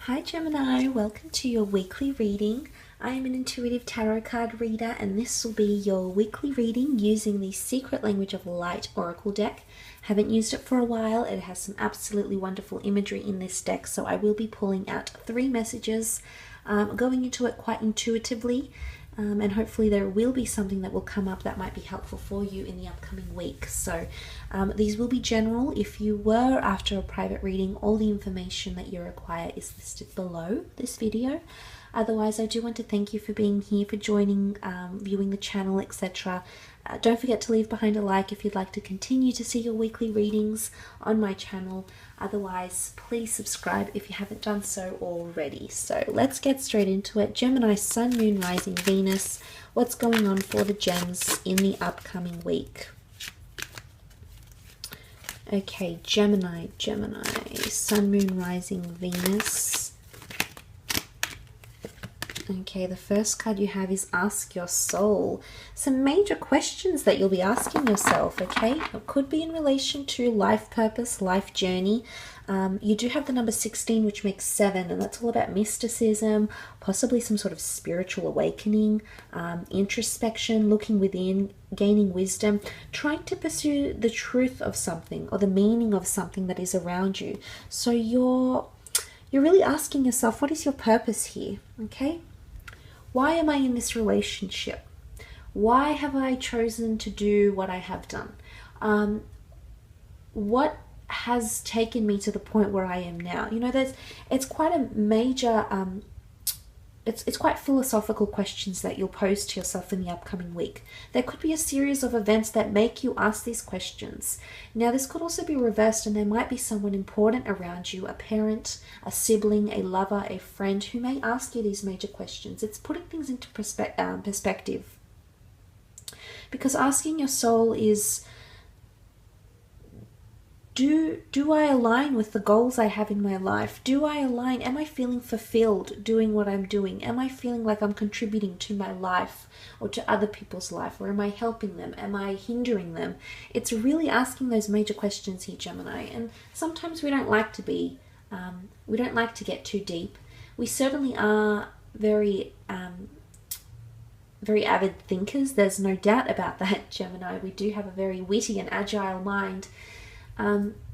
Hi Gemini, welcome to your weekly reading. I am an intuitive tarot card reader and this will be your weekly reading using the Secret Language of Light Oracle deck. Haven't used it for a while. It has some absolutely wonderful imagery in this deck, so I will be pulling out 3 messages, going into it quite intuitively. And hopefully there will be something that will come up that might be helpful for you in the upcoming week. So these will be general. If you were after a private reading, all the information that you require is listed below this video. Otherwise, I do want to thank you for being here, for joining, viewing the channel, etc. Don't forget to leave behind a like if you'd like to continue to see your weekly readings on my channel. Otherwise, please subscribe if you haven't done so already. So let's get straight into it. Gemini, Sun, Moon, Rising, Venus. What's going on for the gems in the upcoming week? Okay, Gemini, Sun, Moon, Rising, Venus. Okay, the first card you have is Ask Your Soul. Some major questions that you'll be asking yourself, okay? It could be in relation to life purpose, life journey. You do have the number 16, which makes 7, and that's all about mysticism, possibly some sort of spiritual awakening, introspection, looking within, gaining wisdom, trying to pursue the truth of something or the meaning of something that is around you. So you're really asking yourself, what is your purpose here, okay? Why am I in this relationship? Why have I chosen to do what I have done? What has taken me to the point where I am now? You know, it's quite a major, it's quite philosophical questions that you'll pose to yourself in the upcoming week. There could be a series of events that make you ask these questions. Now, this could also be reversed, and there might be someone important around you, a parent, a sibling, a lover, a friend, who may ask you these major questions. It's putting things into perspective. Because asking your soul is, do I align with the goals I have in my life? Do I align? Am I feeling fulfilled doing what I'm doing? Am I feeling like I'm contributing to my life or to other people's life? Or am I helping them? Am I hindering them? It's really asking those major questions here, Gemini. And sometimes we don't like to be, we don't like to get too deep. We certainly are very avid thinkers. There's no doubt about that, Gemini. We do have a very witty and agile mind.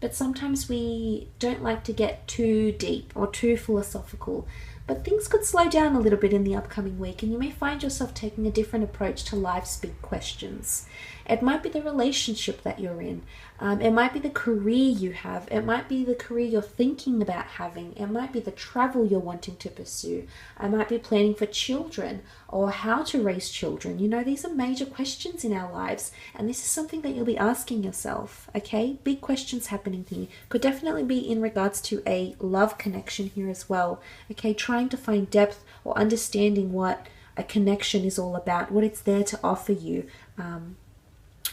But sometimes we don't like to get too deep or too philosophical. But things could slow down a little bit in the upcoming week, and you may find yourself taking a different approach to life's big questions. It might be the relationship that you're in. It might be the career you have. It might be the career you're thinking about having. It might be the travel you're wanting to pursue. I might be planning for children or how to raise children. You know, these are major questions in our lives, and this is something that you'll be asking yourself, okay? Big questions happening here. Could definitely be in regards to a love connection here as well, okay? Trying to find depth or understanding what a connection is all about, what it's there to offer you,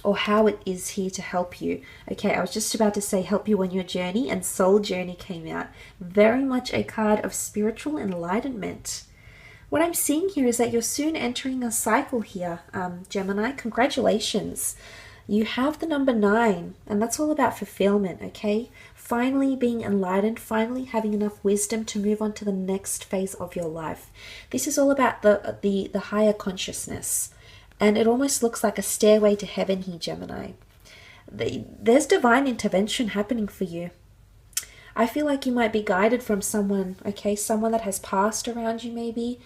or how it is here to help you. Okay, I was just about to say help you on your journey, and Soul Journey came out. Very much a card of spiritual enlightenment. What I'm seeing here is that you're soon entering a cycle here, Gemini. Congratulations. You have the number 9, and that's all about fulfillment, okay? Finally being enlightened, finally having enough wisdom to move on to the next phase of your life. This is all about the higher consciousness. And it almost looks like a stairway to heaven here, Gemini. There's divine intervention happening for you. I feel like you might be guided from someone, okay? Someone that has passed around you maybe.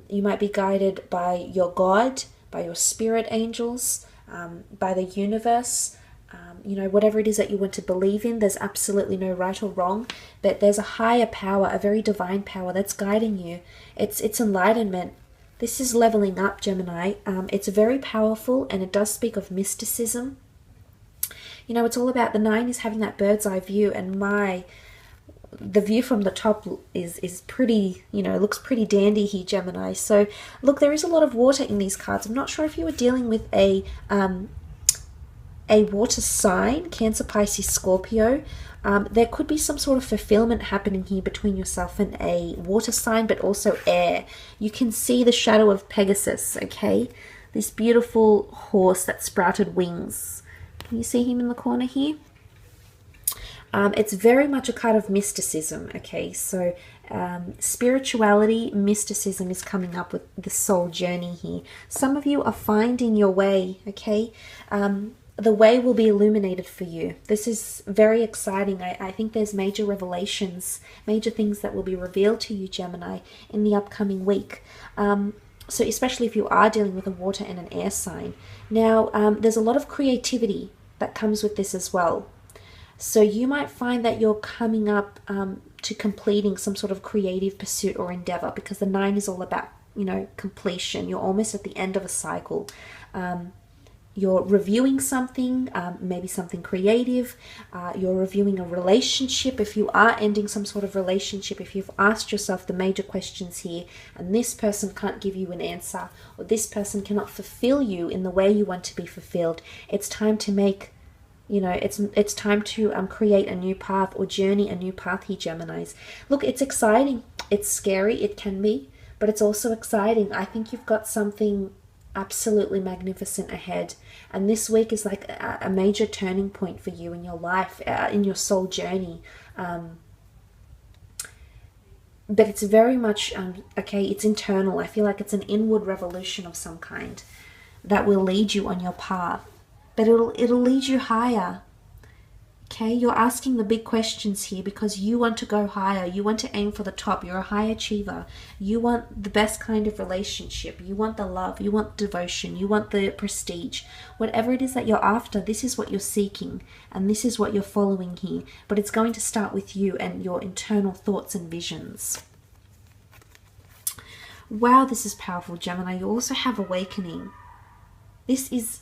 You might be guided by your God, by your spirit angels, by the universe. You know, whatever it is that you want to believe in, there's absolutely no right or wrong. But there's a higher power, a very divine power that's guiding you. It's enlightenment. This is leveling up, Gemini. It's very powerful, and it does speak of mysticism. You know, it's all about the 9 is having that bird's eye view, and the view from the top is pretty, you know, looks pretty dandy here, Gemini. So, look, there is a lot of water in these cards. I'm not sure if you were dealing with a water sign, Cancer, Pisces, Scorpio. There could be some sort of fulfillment happening here between yourself and a water sign, but also air. You can see the shadow of Pegasus, okay? This beautiful horse that sprouted wings. Can you see him in the corner here? It's very much a kind of mysticism, okay? So spirituality, mysticism is coming up with the soul journey here. Some of you are finding your way, okay? The way will be illuminated for you. This is very exciting. I think there's major revelations, major things that will be revealed to you, Gemini, in the upcoming week. So especially if you are dealing with a water and an air sign. Now, there's a lot of creativity that comes with this as well. So you might find that you're coming up to completing some sort of creative pursuit or endeavor, because the 9 is all about, you know, completion. You're almost at the end of a cycle. You're reviewing something, maybe something creative. You're reviewing a relationship. If you are ending some sort of relationship, if you've asked yourself the major questions here and this person can't give you an answer, or this person cannot fulfill you in the way you want to be fulfilled, it's time to make, you know, it's time to create a new path or journey a new path here, Geminis. Look, it's exciting. It's scary. It can be, but it's also exciting. I think you've got something absolutely magnificent ahead, and this week is like a major turning point for you in your life, in your soul journey. But it's very much okay, it's internal. I feel like it's an inward revolution of some kind that will lead you on your path, but it'll lead you higher. Okay, you're asking the big questions here because you want to go higher. You want to aim for the top. You're a high achiever. You want the best kind of relationship. You want the love. You want devotion. You want the prestige. Whatever it is that you're after, this is what you're seeking, and this is what you're following here. But it's going to start with you and your internal thoughts and visions. Wow, this is powerful, Gemini. You also have awakening. This is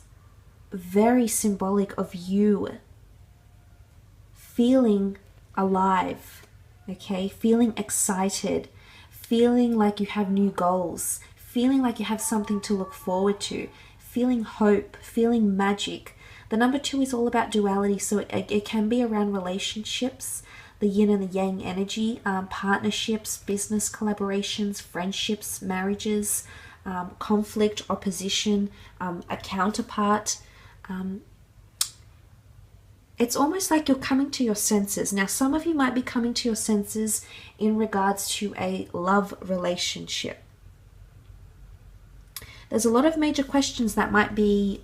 very symbolic of you feeling alive, okay? Feeling excited, feeling like you have new goals, feeling like you have something to look forward to, feeling hope, feeling magic. The number 2 is all about duality, so it can be around relationships, the yin and the yang energy, partnerships, business collaborations, friendships, marriages, conflict, opposition, a counterpart. It's almost like you're coming to your senses. Now, some of you might be coming to your senses in regards to a love relationship. There's a lot of major questions that might be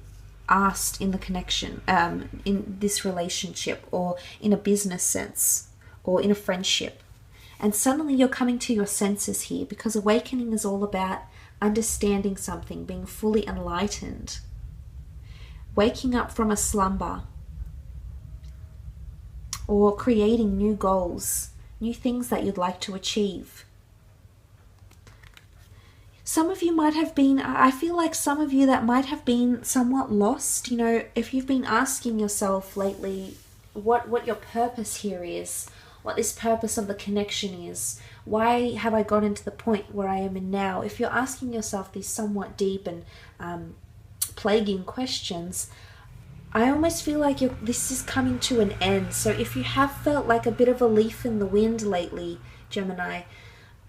asked in the connection, in this relationship, or in a business sense, or in a friendship. And suddenly you're coming to your senses here, because awakening is all about understanding something, being fully enlightened, waking up from a slumber, or creating new goals, new things that you'd like to achieve. Some of you might have been, I feel like some of you that might have been somewhat lost, you know, if you've been asking yourself lately what your purpose here is, what this purpose of the connection is, why have I gotten to the point where I am in now? If you're asking yourself these somewhat deep and plaguing questions, I almost feel like this is coming to an end. So if you have felt like a bit of a leaf in the wind lately, Gemini,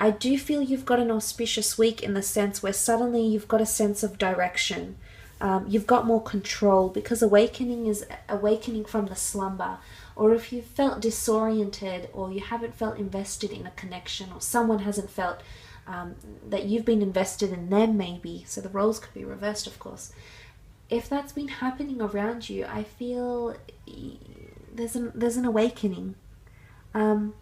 I do feel you've got an auspicious week in the sense where suddenly you've got a sense of direction. You've got more control, because awakening is awakening from the slumber. Or if you felt disoriented, or you haven't felt invested in a connection, or someone hasn't felt that you've been invested in them maybe. So the roles could be reversed, of course. If that's been happening around you, I feel there's an awakening. The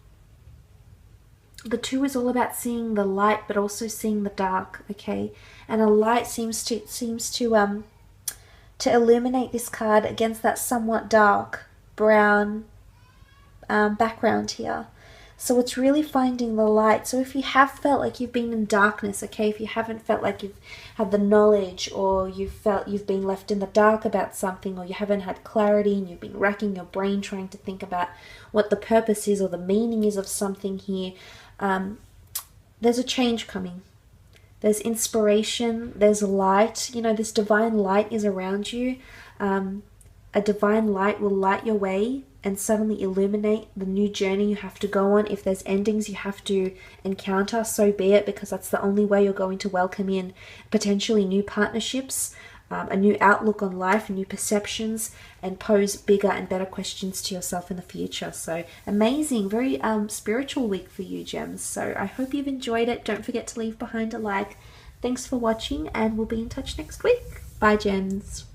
2 is all about seeing the light, but also seeing the dark. Okay, and a light seems to illuminate this card against that somewhat dark brown background here. So it's really finding the light. So if you have felt like you've been in darkness, okay, if you haven't felt like you've had the knowledge, or you've felt you've been left in the dark about something, or you haven't had clarity and you've been racking your brain trying to think about what the purpose is or the meaning is of something here, there's a change coming. There's inspiration, there's light, you know, this divine light is around you. A divine light will light your way and suddenly illuminate the new journey you have to go on. If there's endings you have to encounter, so be it, because that's the only way you're going to welcome in potentially new partnerships. a new outlook on life, new perceptions, and pose bigger and better questions to yourself in the future. So amazing, very spiritual week for you, Gems. So I hope you've enjoyed it. Don't forget to leave behind a like. Thanks for watching, and we'll be in touch next week. Bye, Gems.